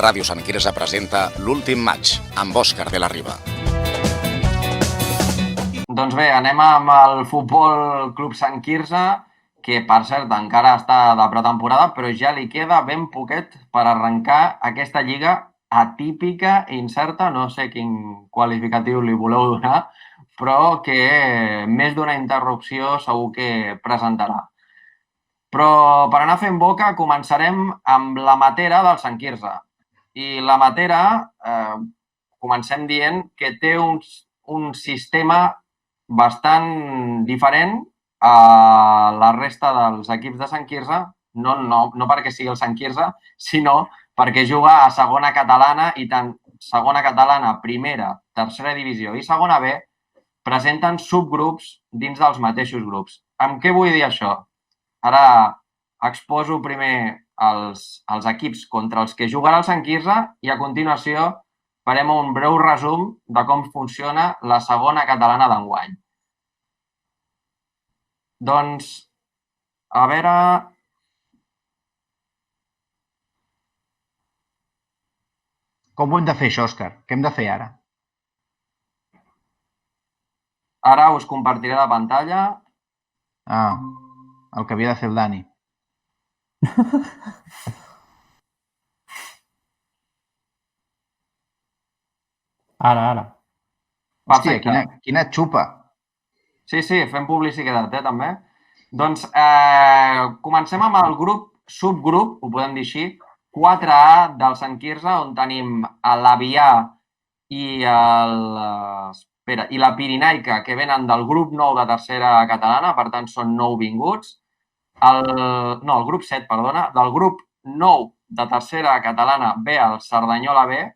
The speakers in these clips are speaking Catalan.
Ràdio Sant Quirze presenta L'últim maig, amb Òscar de la Riba. Doncs bé, anem amb el Futbol Club Sant Quirze, que per cert encara està de pretemporada, però ja li queda ben poquet per arrencar aquesta lliga atípica i incerta, no sé quin qualificatiu li voleu donar, però que més d'una interrupció segur que presentarà. Però per anar fent boca començarem amb la matera del Sant Quirze. I la matera, comencem dient que té un sistema bastant diferent a la resta dels equips de Sant Quirze, no perquè sigui el Sant Quirze, sinó perquè juga a segona catalana i tant segona catalana, primera, tercera divisió i segona B presenten subgrups dins dels mateixos grups. Amb què vull dir això? Ara exposo primer els equips contra els que jugarà el Sant Quirze i a continuació farem un breu resum de com funciona la segona catalana d'enguany. Doncs, a veure... Com ho hem de fer, això, Òscar? Què hem de fer ara? Ara us compartiré la pantalla. Ah, el que havia de fer el Dani. Ara. Hòstia, quina xupa. Sí, fem publicitat, també. Doncs comencem amb el subgrup, ho podem dir així, 4A del Sant Quirze, on tenim l'Avià i la Pirinaica, que venen del grup 9 de tercera catalana, per tant són nouvinguts. El grup 7, perdona. Del grup 9 de tercera catalana ve el Cerdanyola B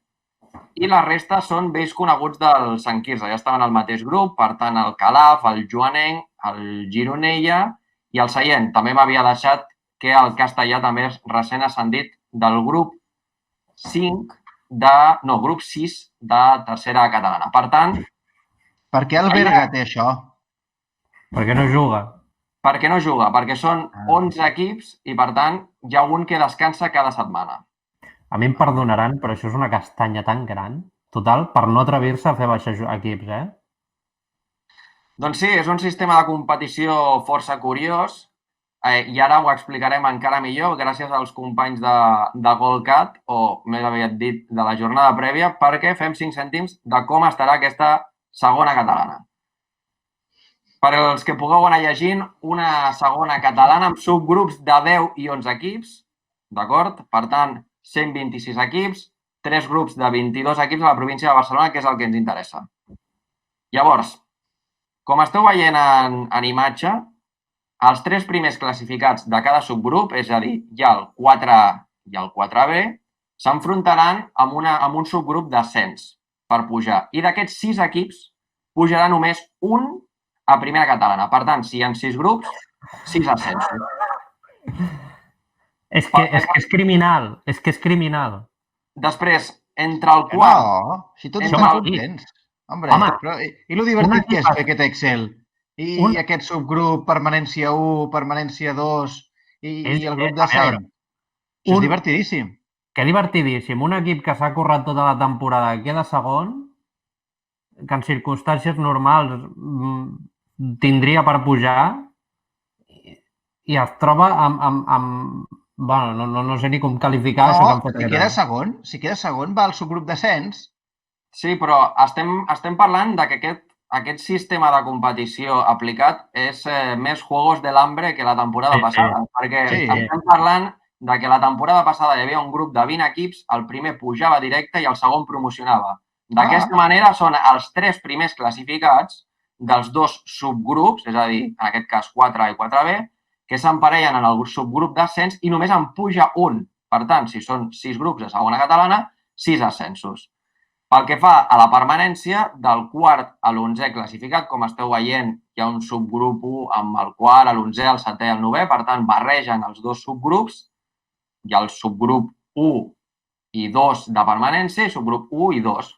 i la resta són vells coneguts del Sant Quirze. Ja estaven al mateix grup, per tant el Calaf, el Joanenc, el Gironella i el Sallent. També m'havia deixat que el Castellà també és recent ascendit del grup 6 de tercera catalana. Per tant... Per què el Berga té això? Per què no juga? Perquè no juga, perquè són 11 equips i, per tant, hi ha un que descansa cada setmana. A mi em perdonaran, però això és una castanya tan gran, total, per no atrevir-se a fer baixar equips, Doncs sí, és un sistema de competició força curiós i ara ho explicarem encara millor gràcies als companys de GolCat, o més aviat dit, de la jornada prèvia, perquè fem 5 cèntims de com estarà aquesta segona catalana. Per als que pugueu anar llegint, una segona catalana amb subgrups de 10 i 11 equips, d'acord? Per tant, 126 equips, 3 grups de 22 equips a la província de Barcelona, que és el que ens interessa. Llavors, com esteu veient en imatge, els 3 primers classificats de cada subgrup, és a dir, hi ha el 4A i el 4B, s'enfrontaran amb un subgrup d'ascens per pujar. I d'aquests 6 equips pujarà només un a primera catalana. Per tant, si hi ha 6 grups, 6 ascensos. És que és criminal, és criminal. Després, entre el quart... No, si tots estan contents. Hombre, però i lo divertit que és fer aquest Excel? I aquest subgrup, permanència 1, permanència 2 i el grup d'ascens? Això és divertidíssim. Que divertidíssim. Un equip que s'ha currat tota la temporada queda segon, que en circumstàncies normals tindria per pujar i es troba amb... Bueno, no sé ni com qualificar això que han fet. Si queda segon, va al subgrup d'ascens. Sí, però estem parlant que aquest sistema de competició aplicat és més juegos del hambre que la temporada passada. Perquè estem parlant que la temporada passada hi havia un grup de 20 equips, el primer pujava directe i el segon promocionava. D'aquesta manera són els 3 primers classificats dels 2 subgrups, és a dir, en aquest cas 4A i 4B, que s'emparellen en el subgrup d'ascens i només en puja un. Per tant, si són 6 grups de segona catalana, 6 ascensos. Pel que fa a la permanència, del quart a l'11è classificat, com esteu veient, hi ha un subgrup 1 amb el quart, l'11è, el 7è i el 9è, per tant, barregen els 2 subgrups. Hi ha el subgrup 1 i 2 de permanència i subgrup 1 i 2,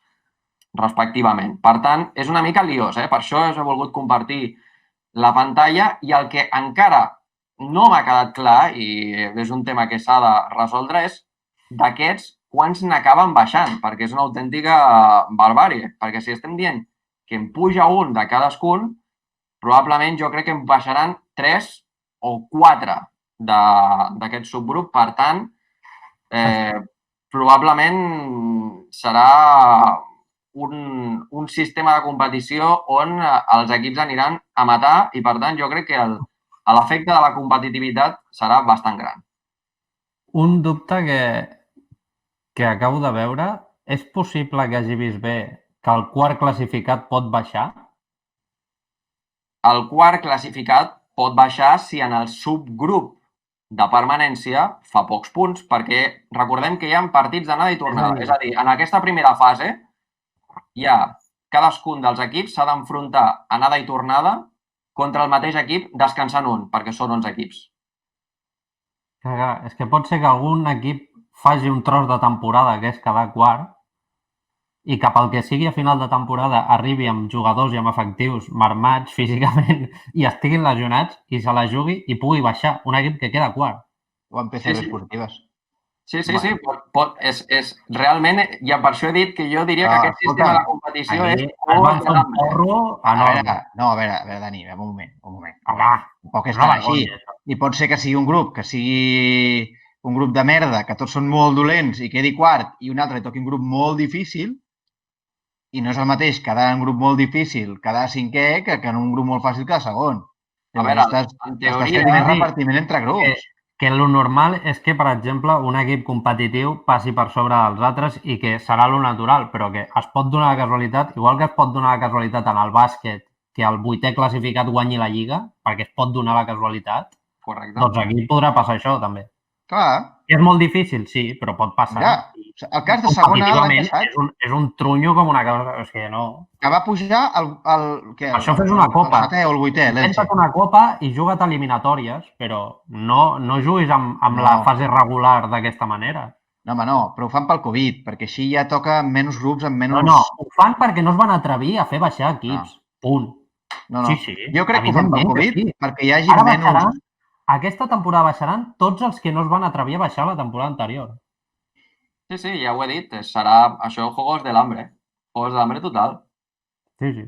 respectivament. Per tant, és una mica liós, per això us he volgut compartir la pantalla i el que encara no m'ha quedat clar, i és un tema que s'ha de resoldre, és d'aquests quants n'acaben baixant, perquè és una autèntica barbàrie. Perquè si estem dient que en puja un de cadascun, probablement jo crec que en baixaran 3 o 4 d'aquest subgrup. Per tant, probablement serà un sistema de competició on els equips aniran a matar i, per tant, jo crec que l'efecte de la competitivitat serà bastant gran. Un dubte que acabo de veure, és possible que hagi vist bé que el quart classificat pot baixar? El quart classificat pot baixar si en el subgrup de permanència fa pocs punts, perquè recordem que hi ha partits d'anada i tornada. És a dir, en aquesta primera fase cadascun dels equips s'ha d'enfrontar anada i tornada contra el mateix equip descansant un, perquè són 11 equips. És que pot ser que algun equip faci un tros de temporada, que és quedar quart, i que pel que sigui a final de temporada arribi amb jugadors i amb efectius marmats físicament i estiguin lesionats i se la jugui i pugui baixar un equip que queda quart. O amb PCBs esportives. Sí. És realment, i per això he dit que jo diria que aquest sistema de competició és... Es van fer un porro enorme. No, a veure, Dani, un moment. Home, tampoc és tan així. I pot ser que sigui un grup un grup de merda, que tots són molt dolents i quedi quart, i un altre toqui un grup molt difícil, i no és el mateix quedar en un grup molt difícil, quedar cinquè, que en un grup molt fàcil quedar segon. A veure, en teoria... Estàs fent repartiment entre grups. Que el normal és que, per exemple, un equip competitiu passi per sobre dels altres i que serà lo natural, però que es pot donar la casualitat, igual que es pot donar la casualitat en el bàsquet, que el 8è classificat guanyi la Lliga, perquè es pot donar la casualitat, doncs aquí podrà passar això, també. Clar. És molt difícil, sí, però pot passar. Ja, el cas de segona l'any passat... És un trunyo com una cosa... És que no... Que va pujar Això fes una copa. El 7è o el 8è, l'Elche. Inventa't una copa i juga't eliminatòries, però no juguis amb la fase regular d'aquesta manera. No, home, no, però ho fan pel Covid, perquè així ja toca menys grups amb menys... No, ho fan perquè no es van atrevir a fer baixar equips. Punt. No. Sí. Jo crec que ho fan pel Covid perquè hi hagi menys... Aquesta temporada baixaran tots els que no es van atrevir a baixar la temporada anterior. Sí, ja ho he dit. Serà això, Juegos de l'Hambre. Juegos de l'Hambre total. Sí.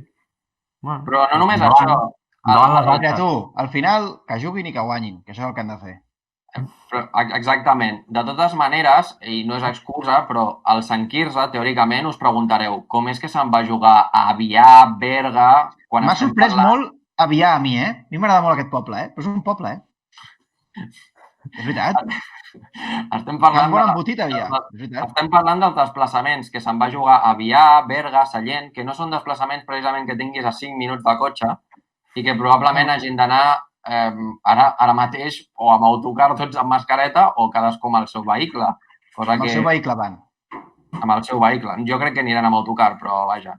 Bueno, però no només això. Al final, que juguin i que guanyin, que això és el que han de fer. Exactament. De totes maneres, i no és excusa, però al Sant Quirze, teòricament, us preguntareu com és que se'n va jugar a Avià, Berga... M'ha sorprès molt Avià a mi, A mi m'agrada molt aquest poble, però és un poble, És veritat. Estem parlant dels desplaçaments, que se'n va jugar a Avià, Berga, Sallent, que no són desplaçaments precisament que tinguis a 5 minuts de cotxe i que probablement hagin d'anar ara mateix o amb autocar tots amb mascareta o cadascú amb el seu vehicle. Amb el seu vehicle van. Amb el seu vehicle. Jo crec que aniran amb autocar, però vaja.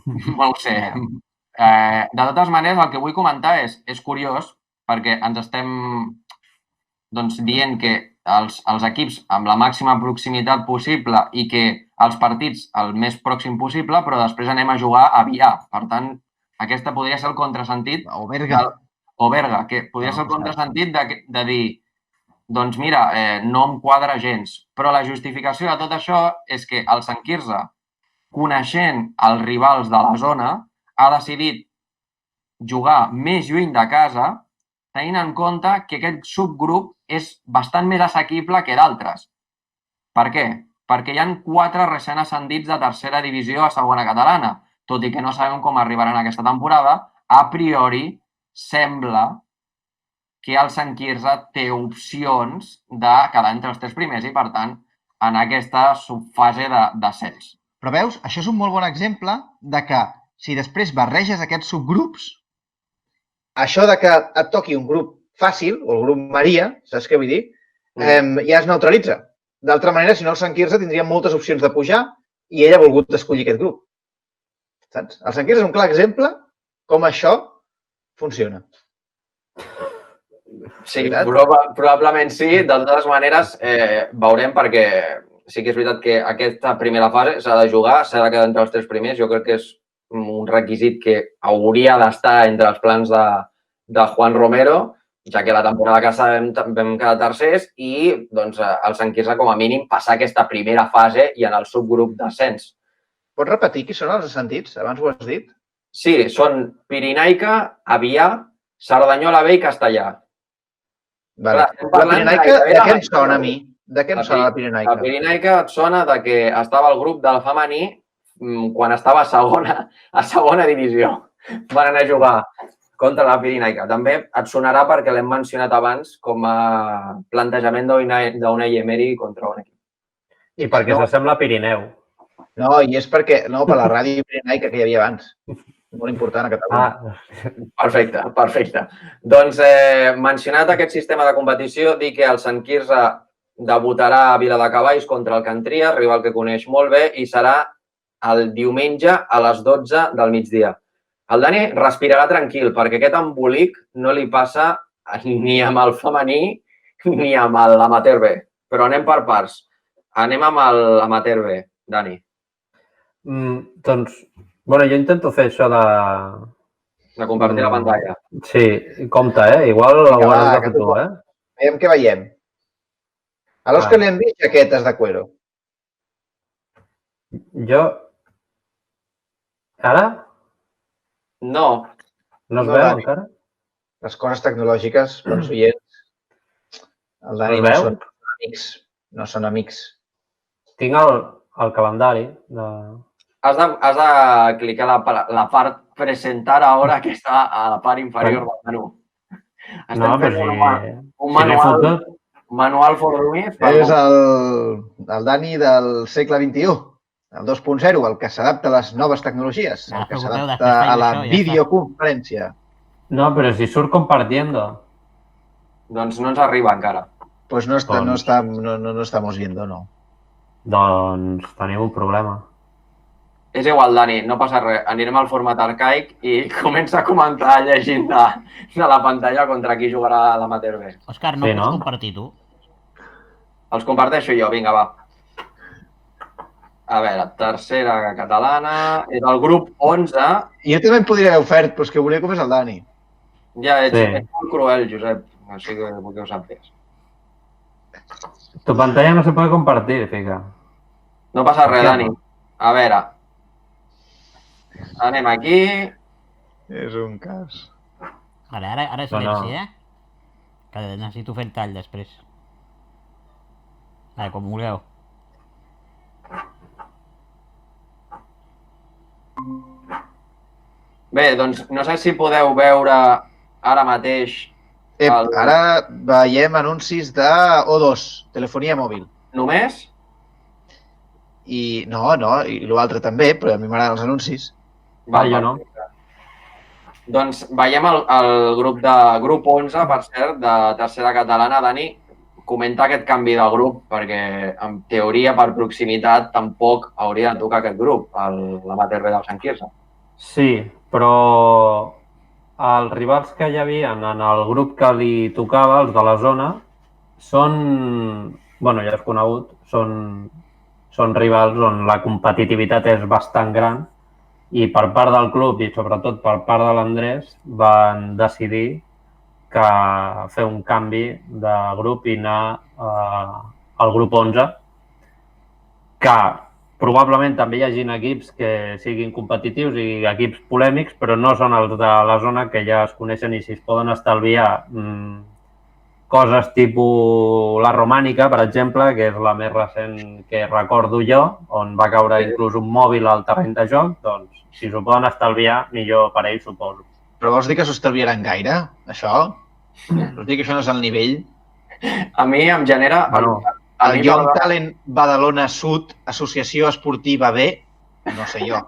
No ho sé. De totes maneres, el que vull comentar és curiós perquè ens estem dient que els equips amb la màxima proximitat possible i que els partits el més pròxim possible, però després anem a jugar a Avià. Per tant, aquesta podria ser el contrasentit... O Berga. Que podria ser el contrasentit de dir doncs mira, no em quadra gens. Però la justificació de tot això és que el Sant Quirze, coneixent els rivals de la zona, ha decidit jugar més lluny de casa tenint en compte que aquest subgrup és bastant més assequible que d'altres. Per què? Perquè hi ha 4 recent ascendits de tercera divisió a segona catalana. Tot i que no sabem com arribaran aquesta temporada, a priori sembla que el Sant Quirze té opcions de quedar entre els 3 primers i, per tant, en aquesta subfase d'ascens. Però veus, això és un molt bon exemple de que si després barreges aquests subgrups, això de que et toqui un grup fàcil, o el grup Maria, saps què vull dir? Ja es neutralitza. D'altra manera, si no, el Sant Quirze tindria moltes opcions de pujar i ell ha volgut escollir aquest grup. Saps? El Sant Quirze és un clar exemple com això funciona. Sí, probablement sí. De totes maneres, veurem perquè sí que és veritat que aquesta primera fase s'ha de jugar, s'ha de quedar entre els 3 primers. Jo crec que és un requisit que hauria d'estar entre els plans de Juan Romero ja que la temporada que vam quedar tercers i doncs, el Sant Quirze com a mínim passar aquesta primera fase i en el subgrup d'ascens. Pots repetir qui són els ascendits? Abans ho has dit. Sí, són Pirinaica, Avià, Cerdanyola B i Castellà. Vale. La Pirinaica, de què em sona a mi? De què em sona la Pirinaica? La Pirinaica et sona de que estava al grup del femení quan estava a segona divisió. Van anar a jugar contra la Pirinaica. També et sonarà perquè l'hem mencionat abans com a plantejament d'Unai Emery contra un equip. I perquè s'assembla a Pirineu. No, i és perquè... No, per la ràdio Pirinaica que hi havia abans. Molt important a Catalunya. Perfecte, perfecte. Doncs mencionat aquest sistema de competició, dir que el Sant Quirze debutarà a Viladecavalls contra el Cantria, rival que coneix molt bé, i serà el diumenge a les 12 del migdia. El Dani respirarà tranquil, perquè aquest embolic no li passa ni amb el femení ni amb l'amateur B. Però anem per parts. Anem amb l'amateur B, Dani. Doncs, bueno, jo intento fer això de compartir la pantalla. Sí, compte, Igual ho has de fer tu, Veiem què veiem. A l'Òscar li han vist jaquetes de cuero. Jo... Ara? No. No es veu encara? Les coses tecnològiques, per als oients, el Dani no són amics. No són amics. Tinc el calendari de... Has de clicar la part presentar ara que està a la part inferior del menú. No, però un manual for dummies. És el Dani del segle XXI, el 2.0, el que s'adapta a les noves tecnologies, el que s'adapta a la videoconferència. No, però si surt compartiendo. Doncs no ens arriba encara. Pues no estamos viendo, no. Doncs tenim un problema. És igual, Dani, no passa res. Anirem al format arcaic i comença a comentar llegint de la pantalla contra qui jugarà l'amateur B. Òscar, no pots compartir tu? Els comparteixo jo, vinga, va. A veure, tercera catalana, és el grup 11. Jo també em podria haver ofert, però és que volia com és el Dani. Ja, ets molt cruel, Josep. Així que vull que ho sàpigues. Tu pantalla no se puede compartir, fica. No passa res, Dani. A veure. Anem aquí. És un cas. Vale, ara silenci, Que necessito fer el tall després. Vale, com vulgueu. Bé, doncs no sé si podeu veure ara mateix... Ara veiem anuncis de O2, telefonia mòbil. Només? I i l'altre també, però a mi m'agraden els anuncis. Jo no. Doncs veiem el grup 11, per cert, de tercera catalana. Dani, comenta aquest canvi de grup, perquè en teoria, per proximitat, tampoc hauria de tocar aquest grup, l'amateur B del Sant Quirze. Sí, però els rivals que hi havia en el grup que li tocava, els de la zona, són, bueno, ja és conegut, són rivals on la competitivitat és bastant gran i per part del club i sobretot per part de l'Andrés van decidir que fer un canvi de grup i anar al grup 11, que probablement també hi hagi equips que siguin competitius i equips polèmics, però no són els de la zona que ja es coneixen i si es poden estalviar coses tipus la Romànica, per exemple, que és la més recent que recordo jo, on va caure inclús un mòbil al terreny de joc, doncs si s'ho poden estalviar, millor per ells, suposo. Però vols dir que s'ho estalviaran gaire, això? Vols dir que això no és el nivell? A mi em genera... El Young Talent Badalona Sud, Associació Esportiva B, no sé jo.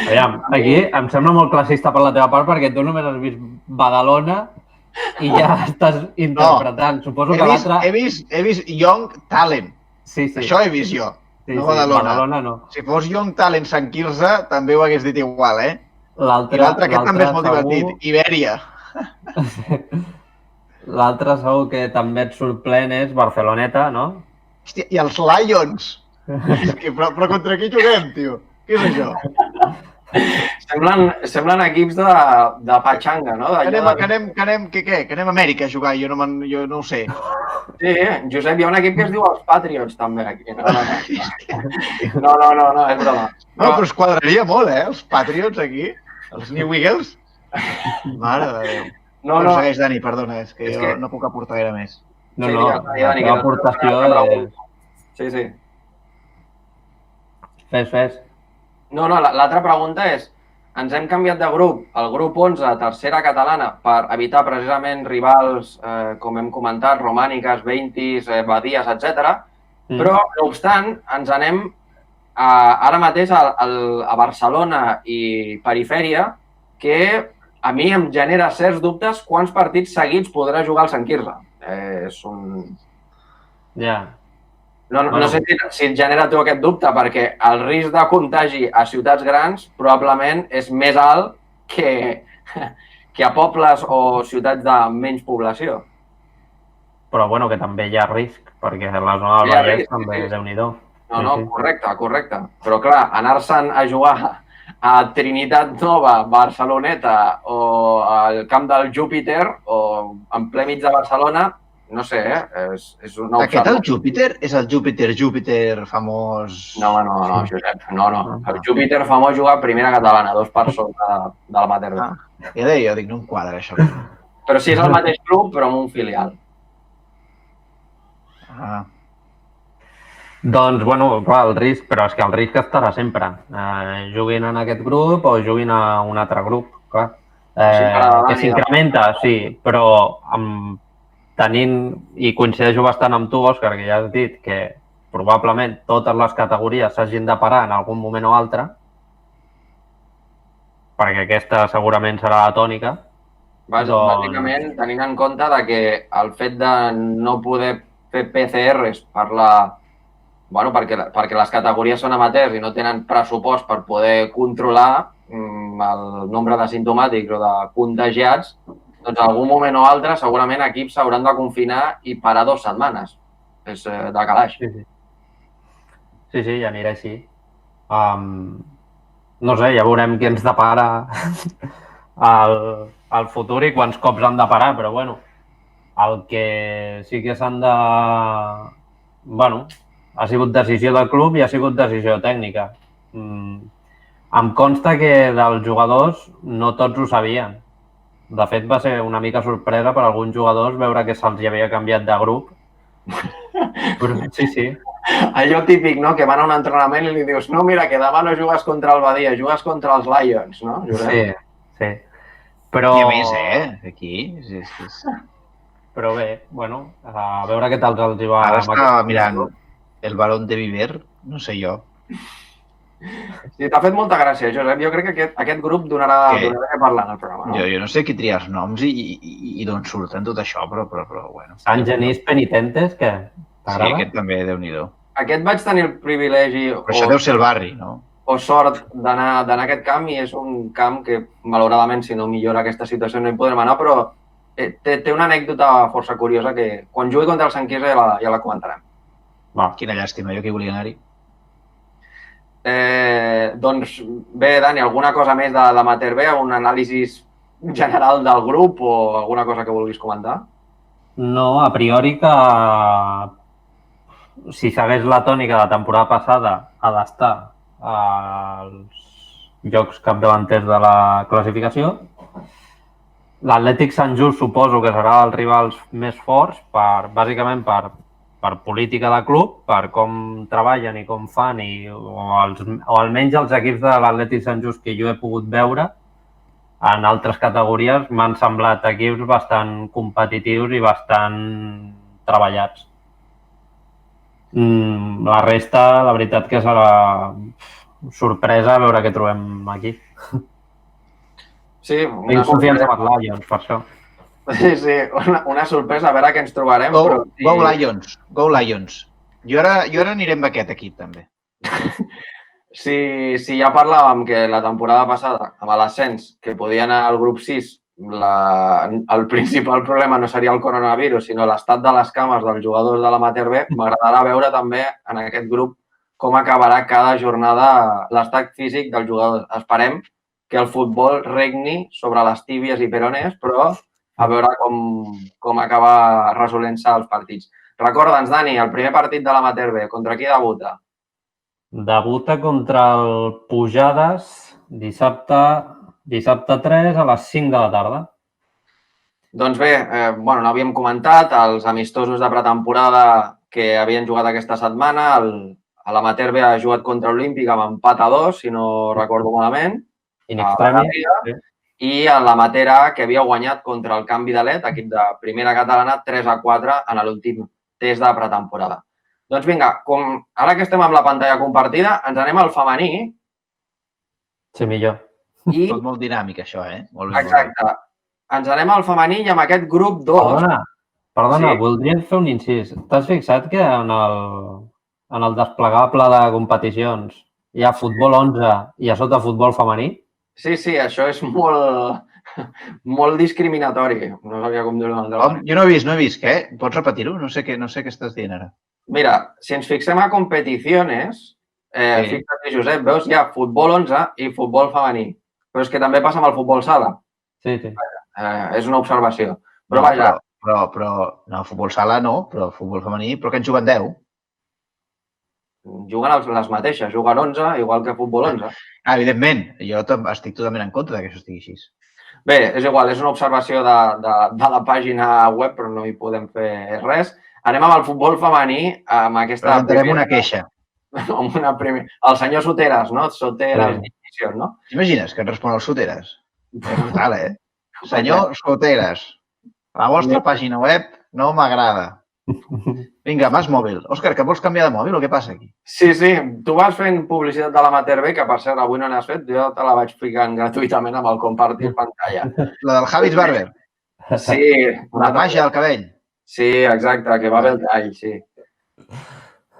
Aviam, aquí em sembla molt classista per la teva part perquè tu només has vist Badalona i ja estàs interpretant. Suposo que l'altre... He vist Young Talent. Sí. Això he vist jo, no Badalona no. Si fos Young Talent Sant Quirze, també ho hagués dit igual, I l'altre aquest també és molt divertit, Ibèria. L'altre segur que també et sorprèn és Barceloneta, no? Hòstia, i els Lions! Però contra qui juguem, tio? Què és això? Semblen equips de patxanga, no? Que anem a Amèrica a jugar, jo no ho sé. Sí, Josep, hi ha un equip que es diu els Patriots, també, aquí. No, és broma. No, però es quadraria molt, els Patriots aquí, els New Eagles. Mare de Déu. No, Bueno, segueix, Dani, perdona, és que jo no puc aportar gaire més. No, Sí, no, digues, la Dani, teva que aportació és... Sí. Fes. No, l'altra pregunta és, ens hem canviat de grup, el grup 11, tercera catalana, per evitar precisament rivals, com hem comentat, romàniques, veintis, badies, etc. Però, no obstant, ens anem ara mateix a Barcelona i perifèria, que a mi em genera certs dubtes quants partits seguits podrà jugar el Sant Quirze. És un... Ja. No sé si et genera tu aquest dubte, perquè el risc de contagi a ciutats grans probablement és més alt que a pobles o ciutats de menys població. Però bueno, que també hi ha risc, perquè la zona del Vallès també, Déu-n'hi-do. No, correcte. Però clar, anar-se'n a jugar a Trinitat Nova, Barceloneta o al camp del Júpiter o en ple mig de Barcelona, no sé, és una opció. Aquest el Júpiter? És el Júpiter famós? No, Josep, no. El Júpiter famós juga a primera catalana, 2 per sota del Mater B. Ja deia, jo dic, no em quadra això. Però sí és el mateix club, però amb un filial. Doncs, bueno, clar, el risc, però és que el risc estarà sempre. Juguin en aquest grup o juguin a un altre grup, clar. Que s'incrementa, sí, però tenint, i coincideixo bastant amb tu, Òscar, que ja has dit que probablement totes les categories s'hagin de parar en algun moment o altre, perquè aquesta segurament serà la tònica. Bàsicament, tenint en compte que el fet de no poder fer PCRs perquè les categories són amateurs i no tenen pressupost per poder controlar el nombre de simptomàtics o de contagiats, doncs en algun moment o altre segurament equips s'hauran de confinar i parar 2 setmanes. És de calaix. Sí, ja anirà així. No sé, ja veurem què ens depara al futur i quants cops han de parar, però bueno, el que sí que s'han de... Bueno, ha sigut decisió del club i ha sigut decisió tècnica. Em consta que dels jugadors no tots ho sabien. De fet, va ser una mica sorpresa per alguns jugadors veure que se'ls havia canviat de grup. Però, sí. Allò típic, no?, que van a un entrenament i li dius no, mira, que demà no jugues contra el Badia, jugues contra els Lions, no? Sí. Però... I a més, aquí... Però bé, bueno, a veure què tal els hi va... Ara estava mirant el Barón de Viver, no sé jo. Sí, t'ha fet molta gràcia, Josep. Jo crec que aquest grup donarà que parlar en el programa, no? Jo no sé qui tria els noms i d'on surten tot això, però bueno. Sant Genís Penitentes, què? T'agrada? Sí, aquest també, Déu-n'hi-do. Aquest vaig tenir el privilegi... Però això deu ser el barri, no? O sort d'anar a aquest camp i és un camp que, malauradament, si no millora aquesta situació no hi podrem anar, però té una anècdota força curiosa que quan jugui contra el Sant Quirze ja la comentarem. Quina llàstima, jo que volia anar-hi. Doncs bé, Dani, alguna cosa més de Mater B, un anàlisi general del grup o alguna cosa que vulguis comentar? No, a priori que si segueix la tònica de la temporada passada ha d'estar als llocs capdavanters de la classificació. L'Atlètic Sant Just suposo que serà els rivals més forts, bàsicament per política de club, per com treballen i com fan, o almenys els equips de l'Atlètic Sant Just que jo he pogut veure en altres categories m'han semblat equips bastant competitius i bastant treballats. La resta, la veritat que serà sorpresa veure què trobem aquí. Sí, tinc confiança amb els Lions, per això. Sí, una sorpresa, a veure què ens trobarem. Go Lions. Jo ara aniré amb aquest equip, també. Si ja parlàvem que la temporada passada, amb l'ascens, que podia anar al grup 6, el principal problema no seria el coronavirus, sinó l'estat de les cames dels jugadors de l'Amater B, m'agradarà veure també en aquest grup com acabarà cada jornada l'estat físic dels jugadors. Esperem que el futbol regni sobre les tíbies i perones, però a veure com acaba resolent-se els partits. Recorda'ns, Dani, el primer partit de l'Amateur B, contra qui debuta? Debuta contra el Pujades dissabte 3 a les 5 de la tarda. Doncs bé, no havíem comentat els amistosos de pretemporada que havien jugat aquesta setmana. L'Amateur B ha jugat contra l'Olímpic amb empat a 2, si no recordo malament. In extremis. I l'Amateur A, que havia guanyat contra el Canvi de Let, equip de primera catalana, 3-4 en l'últim test de pretemporada. Doncs vinga, ara que estem amb la pantalla compartida, ens anem al femení. Sí, millor. Tot molt dinàmic, això, Molt bé. Exacte. Ens anem al femení i amb aquest grup 2... Perdona, voldria fer un incís. T'has fixat que en el desplegable de competicions hi ha futbol 11 i a sota futbol femení? Sí, això és molt discriminatori. No sabia com dir-ho d'altra manera. Jo no he vist, què? Pots repetir-ho? No sé què estàs dient ara. Mira, si ens fixem a competicions, fixa't, Josep, veus, hi ha futbol 11 i futbol femení. Però és que també passa amb el futbol sala. Sí. És una observació. Però vaja... No, futbol sala no, però futbol femení, però que en juguen 10. Juguen les mateixes, juguen 11, igual que futbol 11. Evidentment, jo estic totalment en contra que això estigui així. Bé, és igual, és una observació de la pàgina web, però no hi podem fer res. Anem amb el futbol femení, amb aquesta... Presentarem una queixa. El senyor Soteres, no? Soteres, no? T'imagines que et respon el Soteres? És brutal, Senyor Soteres, la vostra pàgina web no m'agrada. Vinga, Mas Mòbil. Òscar, que vols canviar de mòbil o què passa aquí? Sí, tu vas fent publicitat de l'Amateur B, que per cert avui no n'has fet, jo te la vaig ficant gratuïtament amb el compartir pantalla. La del Javis Barber. Sí. La màgia del cabell. Sí, exacte, que va bé el tall, sí.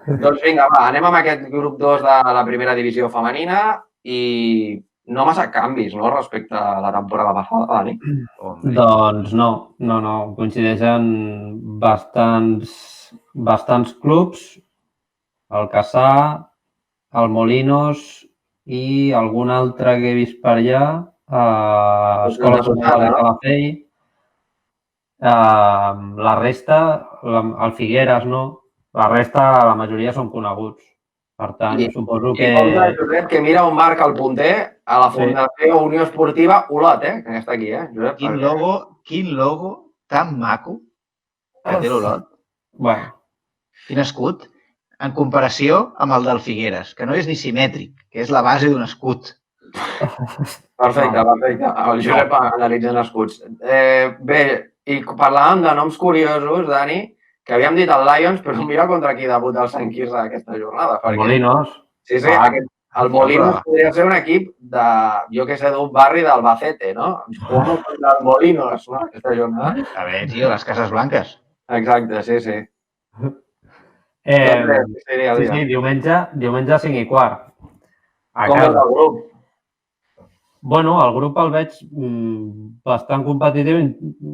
Doncs vinga, anem amb aquest grup 2 de la primera divisió femenina i no massa canvis, no?, respecte a la temporada passada, Dani. Doncs no. Coincideixen bastants clubs, el Cassà, el Molinos i algun altre que he vist per allà, Escola Social de Calafell. La resta, el Figueres no, la resta, la majoria són coneguts. Per tant, suposo que... I compte, Josep, que mira on marca el punter a la Fundació Unió Esportiva Olot, que està aquí, Josep. Quin logo tan maco que té l'Olot. Bueno. Quin escut, en comparació amb el del Figueres, que no és ni simètric, que és la base d'un escut. Perfecte. El Josep analitzant escuts. Bé, i parlàvem de noms curiosos, Dani, que havíem dit el Lions, però mira contra qui debuta el Sant Quirze aquesta jornada. El Molinos. Sí, el Molinos podria ser un equip de, jo què sé, d'un barri d'Albacete, no? Jugamos contra el Molinos, no?, aquesta jornada. A veure, tio, les Cases Blanques. Exacte, sí. Sí, diumenge 5:15. Com és el grup? Bueno, el grup el veig bastant competitiu.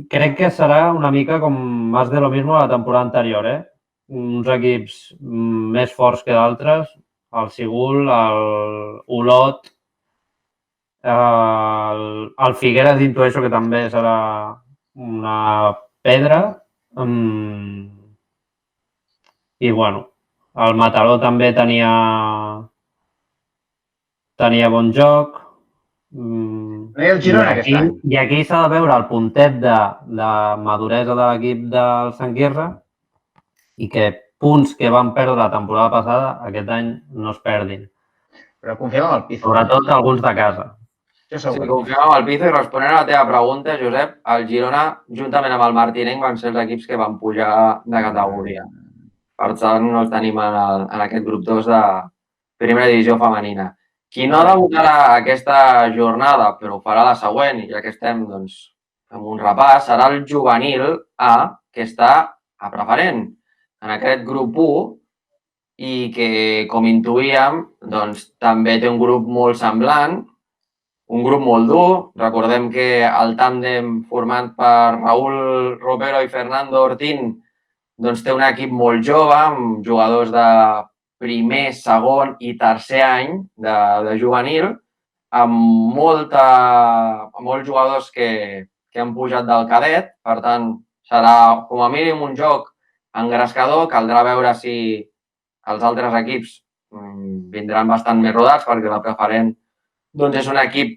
Crec que serà una mica com més de lo mismo de la temporada anterior, Uns equips més forts que d'altres, el Sigul, l'Olot, el Figueres intueixo que també serà una pedra. I, bueno, el Mataró també tenia bon joc. El Girona aquest any. I aquí s'ha de veure el puntet de maduresa de l'equip del Sant Quirze i que punts que van perdre la temporada passada aquest any no es perdin. Però confiem en el Pizo. Sobretot alguns de casa. Sí, confiem en el Pizo i responent a la teva pregunta, Josep, el Girona, juntament amb el Martinenc, van ser els equips que van pujar de categoria. Per tant, no els tenim en aquest grup 2 de primera divisió femenina. Qui no debutarà aquesta jornada, però ho farà la següent, ja que estem amb un repàs, serà el juvenil A, que està a preferent en aquest grup 1 i que, com intuïem, també té un grup molt semblant, un grup molt dur. Recordem que el tàndem format per Raúl Ropero i Fernando Ortín té un equip molt jove, amb jugadors de primer, segon i tercer any de juvenil, amb molts jugadors que han pujat del cadet, per tant, serà com a mínim un joc engrescador, caldrà veure si els altres equips vindran bastant més rodats perquè la preferent és un equip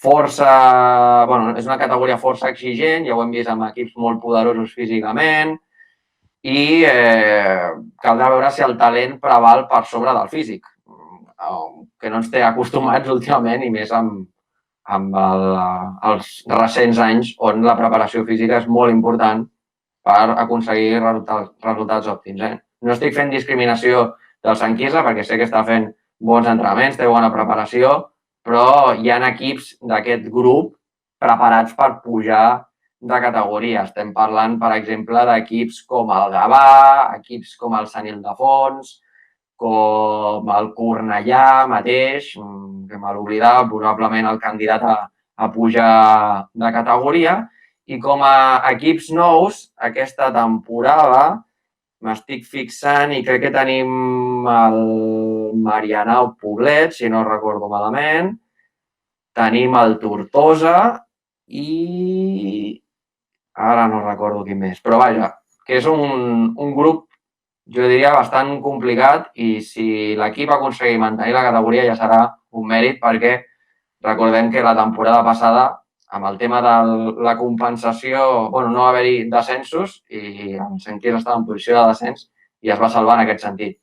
és una categoria força exigent, ja ho hem vist amb equips molt poderosos físicament i caldrà veure si el talent preval per sobre del físic, que no ens té acostumats últimament i més amb els recents anys on la preparació física és molt important per aconseguir resultats òptims. No estic fent discriminació del Sant Quirze perquè sé que està fent bons entrenaments, té bona preparació, però hi ha equips d'aquest grup preparats per pujar de categoria. Estem parlant, per exemple, d'equips com el Gavà, equips com el Sant Ildefons, com el Cornellà mateix, que me l'oblidava, probablement el candidat a pujar de categoria. I com a equips nous, aquesta temporada m'estic fixant i crec que tenim el Marianao Poblet, si no recordo malament, tenim el Tortosa i ara no recordo quin més, però vaja, que és un grup, jo diria, bastant complicat i si l'equip aconseguir mantenir la categoria ja serà un mèrit perquè recordem que la temporada passada amb el tema de la compensació, no va haver-hi descensos i el Sant Quirze estava en posició de descens i es va salvar en aquest sentit.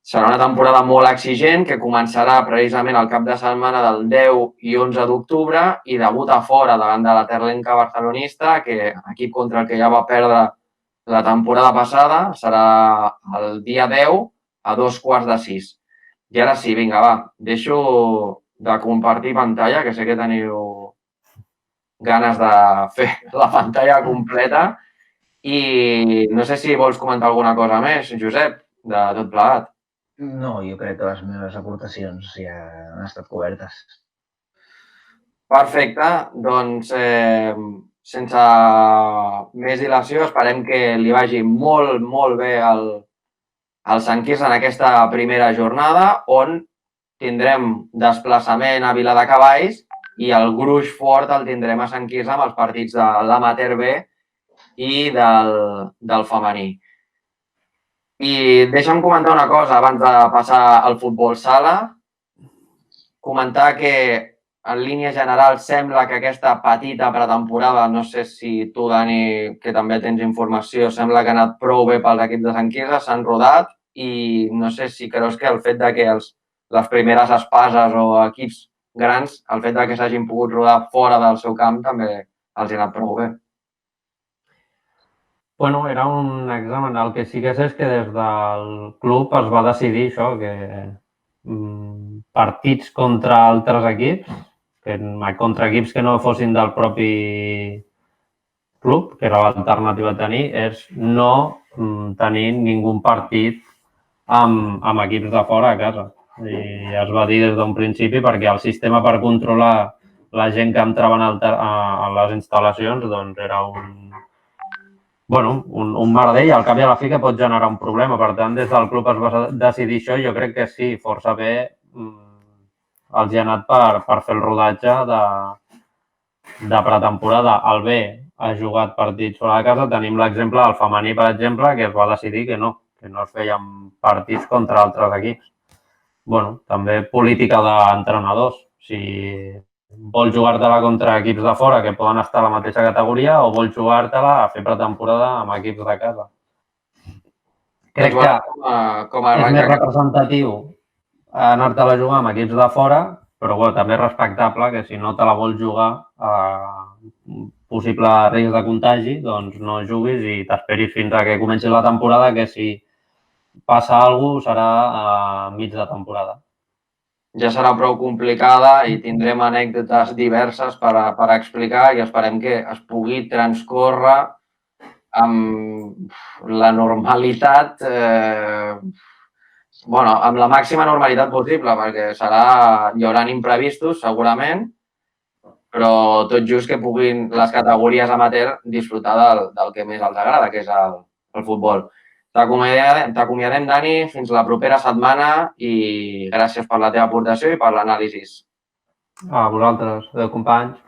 Serà una temporada molt exigent que començarà precisament el cap de setmana del 10 i 11 d'octubre i debuta fora davant de la Terlenca barcelonista, que equip contra el que ja va perdre la temporada passada, serà el dia 10 a 5:45. I ara sí, vinga, va, deixo de compartir pantalla, que sé que teniu ganes de fer la pantalla completa i no sé si vols comentar alguna cosa més, Josep, de tot plegat. No, jo crec que les meves aportacions ja han estat cobertes. Perfecte, doncs sense més dilació esperem que li vagi molt, molt bé al Sant Quirze en aquesta primera jornada on tindrem desplaçament a Viladecavalls i el gruix fort el tindrem a Sant Quirze amb els partits de l'Amateur B i del femení. I deixa'm comentar una cosa abans de passar al futbol sala. Comentar que en línia general sembla que aquesta petita pretemporada, no sé si tu, Dani, que també tens informació, sembla que ha anat prou bé pels equips de Sant Quirze, s'han rodat i no sé si creus que el fet de que les primeres espases o equips grans, el fet de que s'hagin pogut rodar fora del seu camp també els ha anat prou bé. Bueno, era un examen. El que sí que sé és que des del club es va decidir això, que partits contra altres equips, contra equips que no fossin del propi club, que era l'alternativa a tenir, és no tenir ningú partit amb equips de fora a casa. I es va dir des d'un principi perquè el sistema per controlar la gent que entraven a les instal·lacions doncs era un merder i al cap i a la fi que pot generar un problema. Per tant, des del club es va decidir això i jo crec que sí, força bé els hi ha anat per fer el rodatge de pretemporada. El B ha jugat partits fora de casa. Tenim l'exemple del femení, per exemple, que es va decidir que no es feien partits contra altres equips. També política d'entrenadors. Si vol jugar-te-la contra equips de fora que poden estar a la mateixa categoria o vol jugar-te-la a fer pretemporada amb equips de casa. Crec que és més representatiu anar-te-la a jugar amb equips de fora, però també és respectable que si no te la vols jugar a possible risc de contagi, doncs no juguis i t'esperis fins a que comenci la temporada, que si passa alguna cosa serà a mig de temporada. Ja serà prou complicada i tindrem anècdotes diverses per explicar i esperem que es pugui transcórrer amb la normalitat, amb la màxima normalitat possible, perquè hi haurà imprevistos segurament, però tot just que puguin les categories amateur disfrutar del que més els agrada, que és el futbol. T'acomiadem, Dani, fins la propera setmana i gràcies per la teva aportació i per l'anàlisi. A vosaltres, companys.